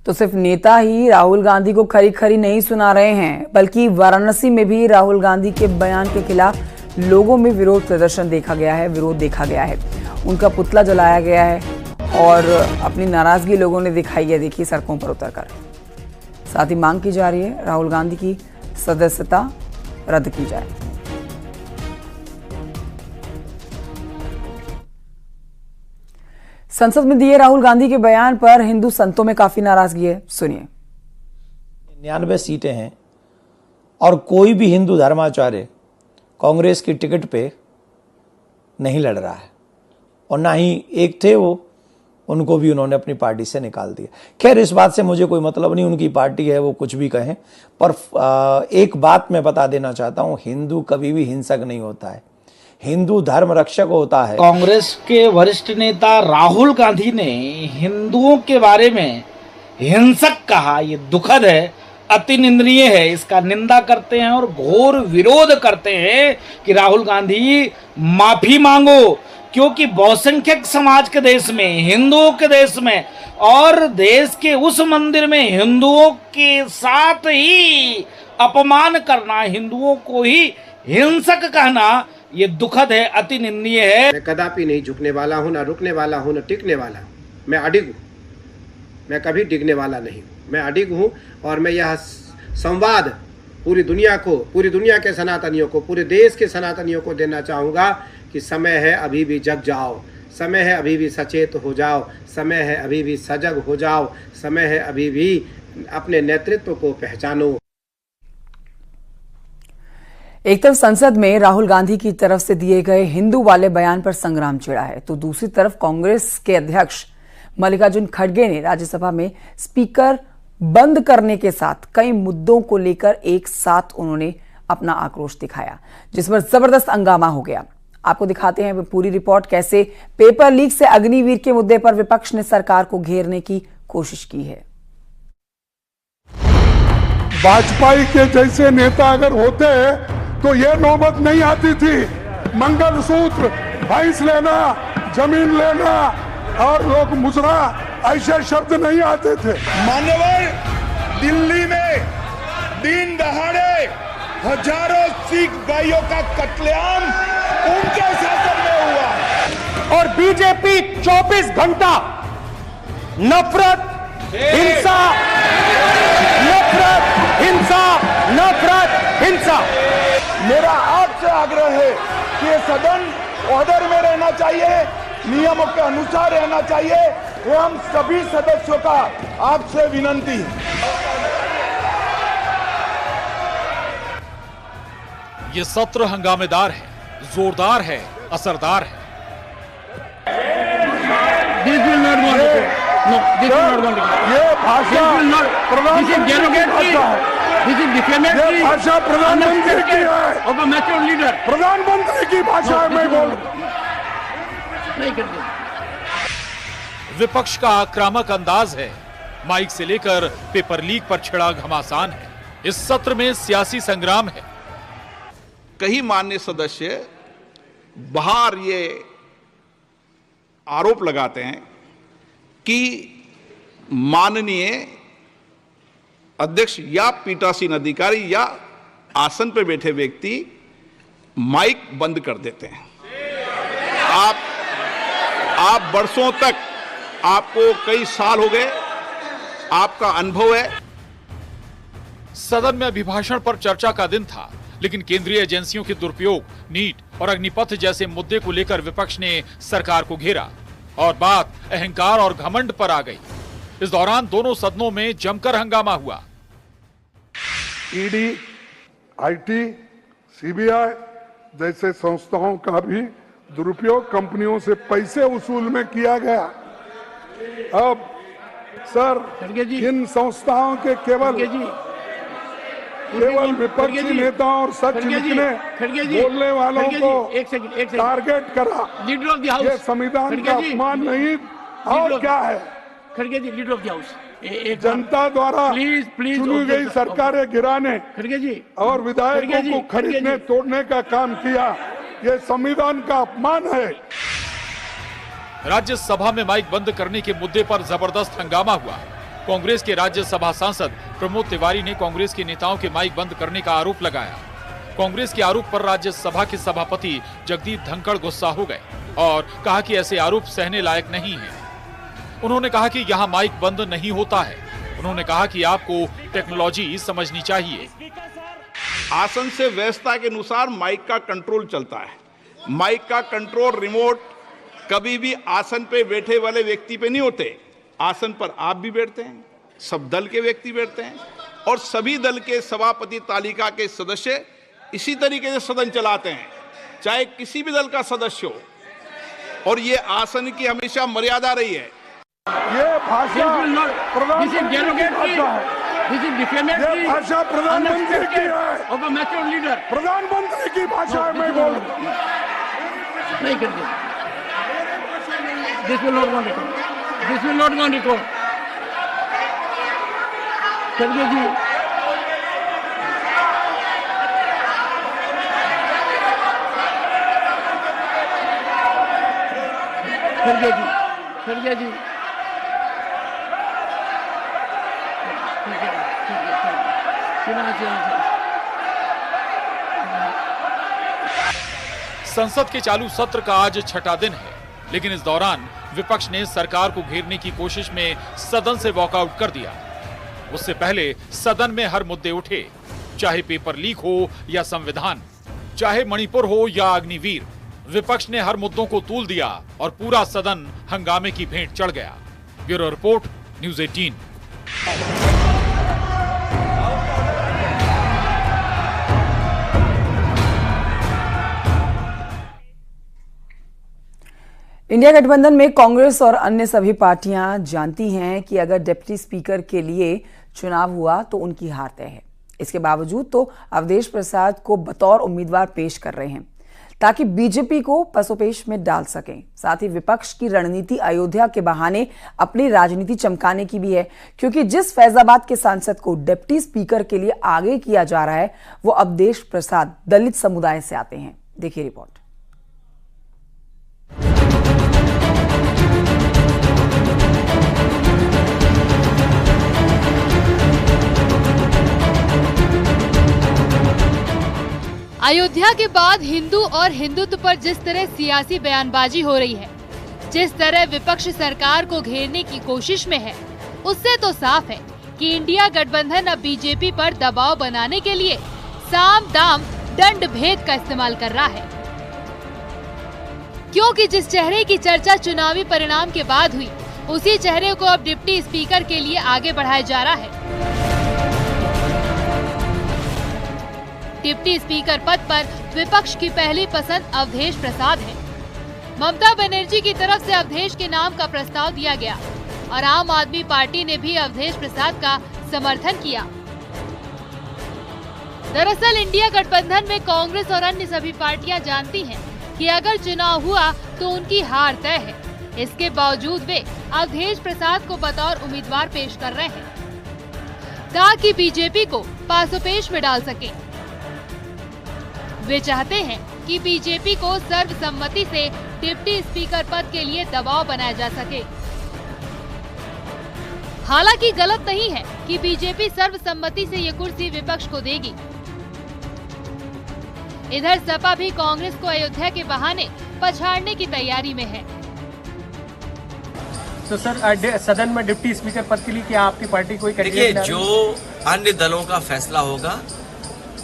तो सिर्फ नेता ही राहुल गांधी को खरी खरी नहीं सुना रहे हैं, बल्कि वाराणसी में भी राहुल गांधी के बयान के खिलाफ लोगों में विरोध प्रदर्शन देखा गया है। उनका पुतला जलाया गया है और अपनी नाराजगी लोगों ने दिखाई है, देखिए सड़कों पर उतरकर। साथ ही मांग की जा रही है राहुल गांधी की सदस्यता रद्द की जाए। संसद में दिए राहुल गांधी के बयान पर हिंदू संतों में काफी नाराजगी है, सुनिए। 99 सीटें हैं और कोई भी हिंदू धर्माचार्य कांग्रेस की टिकट पे नहीं लड़ रहा है और ना ही एक थे वो, उनको भी उन्होंने अपनी पार्टी से निकाल दिया। खैर इस बात से मुझे कोई मतलब नहीं, उनकी पार्टी है, वो कुछ भी कहें। पर एक बात मैं बता देना चाहता हूं, हिंदू कभी भी हिंसक नहीं होता है, हिंदू धर्म रक्षक होता है। कांग्रेस के वरिष्ठ नेता राहुल गांधी ने हिंदुओं के बारे में हिंसक कहा, ये दुखद है, अति निंदनीय है। इसका निंदा करते हैं और घोर विरोध करते हैं कि राहुल गांधी माफी मांगो, क्योंकि बहुसंख्यक समाज के देश में, हिंदुओं के देश में और देश के उस मंदिर में हिंदुओं के साथ ही अपमान करना, हिंदुओं को ही हिंसक कहना, ये दुखद है, अति निंदनीय है। मैं कदापि नहीं झुकने वाला हूँ, ना रुकने वाला हूँ, ना टिकने वाला हूँ। मैं अडिग हूँ, मैं कभी डिगने वाला नहीं हूँ। मैं अडिग हूँ और मैं यह संवाद पूरी दुनिया को, पूरी दुनिया के सनातनियों को, पूरे देश के सनातनियों को देना चाहूँगा कि समय है, अभी भी जग जाओ, समय है, अभी भी सचेत हो जाओ, समय है, अभी भी सजग हो जाओ, समय है, अभी भी अपने नेतृत्व को पहचानो। एक तरफ संसद में राहुल गांधी की तरफ से दिए गए हिंदू वाले बयान पर संग्राम छिड़ा है, तो दूसरी तरफ कांग्रेस के अध्यक्ष मल्लिकार्जुन खड़गे ने राज्यसभा में स्पीकर बंद करने के साथ कई मुद्दों को लेकर एक साथ उन्होंने अपना आक्रोश दिखाया, जिस पर जबरदस्त हंगामा हो गया। आपको दिखाते हैं पूरी रिपोर्ट, कैसे पेपर लीक से अग्निवीर के मुद्दे पर विपक्ष ने सरकार को घेरने की कोशिश की है। वाजपेयी के जैसे नेता अगर होते तो ये नौबत नहीं आती थी। मंगलसूत्र, भैंस लेना, जमीन लेना और लोग मुजरा, ऐसे शब्द नहीं आते थे। मान्यवर, दिल्ली में दिन दहाड़े हजारों सिख भाइयों का कत्लेआम उनके शासन में हुआ और बीजेपी 24 घंटा नफरत, हिंसा, नफरत, हिंसा, नफरत, हिंसा। मेरा आपसे आग्रह है कि ये सदन ऑर्डर में रहना चाहिए, नियमों के अनुसार रहना चाहिए। ये हम सभी सदस्यों का आपसे विनंती है। ये सत्र हंगामेदार है, जोरदार है, असरदार है। ये भाषा प्रधानमंत्री की है, प्रधानमंत्री की भाषा है, मैं बोल विपक्ष का आक्रामक अंदाज है, माइक से लेकर पेपर लीक पर छिड़ा घमासान है। इस सत्र में सियासी संग्राम है। कई माननीय सदस्य बाहर ये आरोप लगाते हैं कि माननीय अध्यक्ष या पीठासीन अधिकारी या आसन पर बैठे व्यक्ति माइक बंद कर देते हैं। आप वर्षों तक, आपको कई साल हो गए, आपका अनुभव है। सदन में अभिभाषण पर चर्चा का दिन था, लेकिन केंद्रीय एजेंसियों के दुरुपयोग, नीट और अग्निपथ जैसे मुद्दे को लेकर विपक्ष ने सरकार को घेरा और बात अहंकार और घमंड पर आ गई। इस दौरान दोनों सदनों में जमकर हंगामा हुआ। ईडी, आईटी, सीबीआई जैसे संस्थाओं का भी दुरुपयोग कंपनियों से पैसे वसूल में किया गया। अब सर, इन संस्थाओं के केवल विपक्षी नेताओं और सच लिखने बोलने वालों को टारगेट करा, ये संविधान का अपमान नहीं और क्या है? खड़गे जी, लीडर ऑफ द हाउस, जनता द्वारा चुनी गई सरकारें गिराने और विधायकों को खरीदने तोड़ने का काम किया, ये संविधान का अपमान है। राज्यसभा में माइक बंद करने के मुद्दे पर जबरदस्त हंगामा हुआ। कांग्रेस के राज्यसभा सांसद प्रमोद तिवारी ने कांग्रेस के नेताओं के माइक बंद करने का आरोप लगाया। कांग्रेस के आरोप पर राज्यसभा के सभापति जगदीप धनखड़ गुस्सा हो गए और कहा कि ऐसे आरोप सहने लायक नहीं है। उन्होंने कहा कि यहाँ माइक बंद नहीं होता है। उन्होंने कहा कि आपको टेक्नोलॉजी समझनी चाहिए। आसन से व्यवस्था के अनुसार माइक का कंट्रोल चलता है। माइक का कंट्रोल रिमोट कभी भी आसन पे बैठे वाले व्यक्ति पे नहीं होते। आसन पर आप भी बैठते हैं, सब दल के व्यक्ति बैठते हैं और सभी दल के सभापति तालिका के सदस्य इसी तरीके से सदन चलाते हैं, चाहे किसी भी दल का सदस्य हो। और ये आसन की हमेशा मर्यादा रही है। ये भाषा प्रधानमंत्री की है, प्रधानमंत्री की भाषा है। मैं बोल नहीं करते। This will not go on record. This will not go on record. खड़गे जी, खड़गे जी, खड़गे जी, संसद के चालू सत्र का आज छठा दिन है, लेकिन इस दौरान विपक्ष ने सरकार को घेरने की कोशिश में सदन से वॉकआउट कर दिया। उससे पहले सदन में हर मुद्दे उठे, चाहे पेपर लीक हो या संविधान, चाहे मणिपुर हो या अग्निवीर। विपक्ष ने हर मुद्दों को तूल दिया और पूरा सदन हंगामे की भेंट चढ़ गया। Bureau report, news 18। इंडिया गठबंधन में कांग्रेस और अन्य सभी पार्टियां जानती हैं कि अगर डिप्टी स्पीकर के लिए चुनाव हुआ तो उनकी हार तय है। इसके बावजूद तो अवधेश प्रसाद को बतौर उम्मीदवार पेश कर रहे हैं ताकि बीजेपी को पसोपेश में डाल सकें। साथ ही विपक्ष की रणनीति अयोध्या के बहाने अपनी राजनीति चमकाने की भी है, क्योंकि जिस फैजाबाद के सांसद को डिप्टी स्पीकर के लिए आगे किया जा रहा है वो अवधेश प्रसाद दलित समुदाय से आते हैं। देखिए रिपोर्ट। अयोध्या के बाद हिंदू और हिंदुत्व पर जिस तरह सियासी बयानबाजी हो रही है, जिस तरह विपक्ष सरकार को घेरने की कोशिश में है, उससे तो साफ है कि इंडिया गठबंधन अब बीजेपी पर दबाव बनाने के लिए साम दाम दंड भेद का इस्तेमाल कर रहा है। क्योंकि जिस चेहरे की चर्चा चुनावी परिणाम के बाद हुई, उसी चेहरे को अब डिप्टी स्पीकर के लिए आगे बढ़ाया जा रहा है। डिप्टी स्पीकर पद पर विपक्ष की पहली पसंद अवधेश प्रसाद है। ममता बनर्जी की तरफ से अवधेश के नाम का प्रस्ताव दिया गया और आम आदमी पार्टी ने भी अवधेश प्रसाद का समर्थन किया। दरअसल इंडिया गठबंधन में कांग्रेस और अन्य सभी पार्टियां जानती हैं कि अगर चुनाव हुआ तो उनकी हार तय है। इसके बावजूद वे अवधेश प्रसाद को बतौर उम्मीदवार पेश कर रहे हैं ताकि बीजेपी को पासोपेश में डाल सके। वे चाहते हैं कि बीजेपी को सर्वसम्मति से डिप्टी स्पीकर पद के लिए दबाव बनाया जा सके। हालांकि गलत नहीं है कि बीजेपी सर्वसम्मति से ये कुर्सी विपक्ष को देगी। इधर सपा भी कांग्रेस को अयोध्या के बहाने पछाड़ने की तैयारी में है। तो सर, सदन में डिप्टी स्पीकर पद के लिए क्या आपकी पार्टी कोई देखिए, जो अन्य दलों का फैसला होगा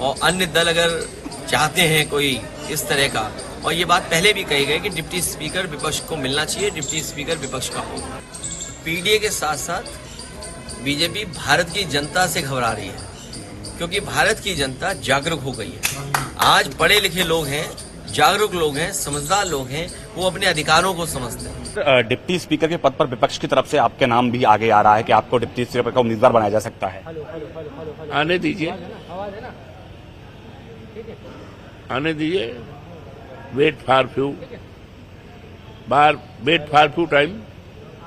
और अन्य दल अगर चाहते हैं कोई इस तरह का, और ये बात पहले भी कही गई कि डिप्टी स्पीकर विपक्ष को मिलना चाहिए, डिप्टी स्पीकर विपक्ष का हो। पीडीए के साथ साथ बीजेपी भारत की जनता से घबरा रही है, क्योंकि भारत की जनता जागरूक हो गई है। आज पढ़े लिखे लोग हैं, जागरूक लोग हैं, समझदार लोग हैं, वो अपने अधिकारों को समझते हैं। डिप्टी स्पीकर के पद पर विपक्ष की तरफ से आपके नाम भी आगे आ रहा है कि आपको डिप्टी स्पीकर का उम्मीदवार बनाया जा सकता है। आने दीजिए, आने दीजिए। वेट फॉर फ्यू टाइम,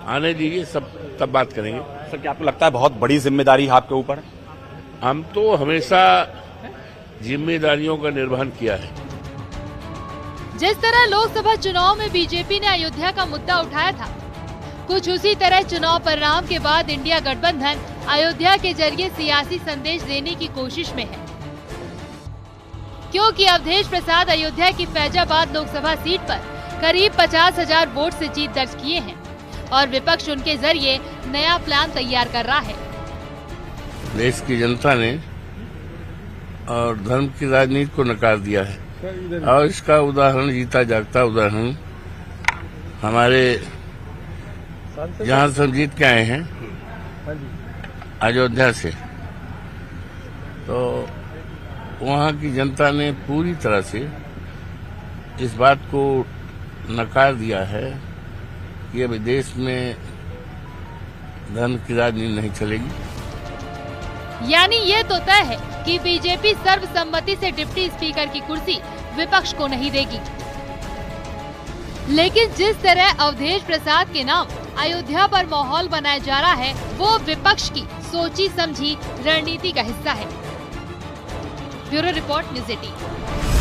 आने दीजिए, सब तब बात करेंगे। सर, क्या आपको लगता है बहुत बड़ी जिम्मेदारी है आपके ऊपर? हम तो हमेशा जिम्मेदारियों का निर्वहन किया है। जिस तरह लोकसभा चुनाव में बीजेपी ने अयोध्या का मुद्दा उठाया था, कुछ उसी तरह चुनाव परिणाम के बाद इंडिया गठबंधन अयोध्या के जरिए सियासी संदेश देने की कोशिश में है, क्योंकि अवधेश प्रसाद अयोध्या की फैजाबाद लोकसभा सीट पर करीब 50,000 वोट से जीत दर्ज किए हैं और विपक्ष उनके जरिए नया प्लान तैयार कर रहा है। देश की जनता ने और धर्म की राजनीति को नकार दिया है और इसका उदाहरण, जीता जागता उदाहरण हमारे जहां से हम जीत के आए हैं अयोध्या से, तो वहां की जनता ने पूरी तरह से इस बात को नकार दिया है कि अब देश में धर्म की राजनीति नहीं चलेगी। यानी ये तो तय है कि बीजेपी सर्वसम्मति से डिप्टी स्पीकर की कुर्सी विपक्ष को नहीं देगी, लेकिन जिस तरह अवधेश प्रसाद के नाम अयोध्या पर माहौल बनाया जा रहा है वो विपक्ष की सोची समझी रणनीति का हिस्सा है। Bureau report, news 18।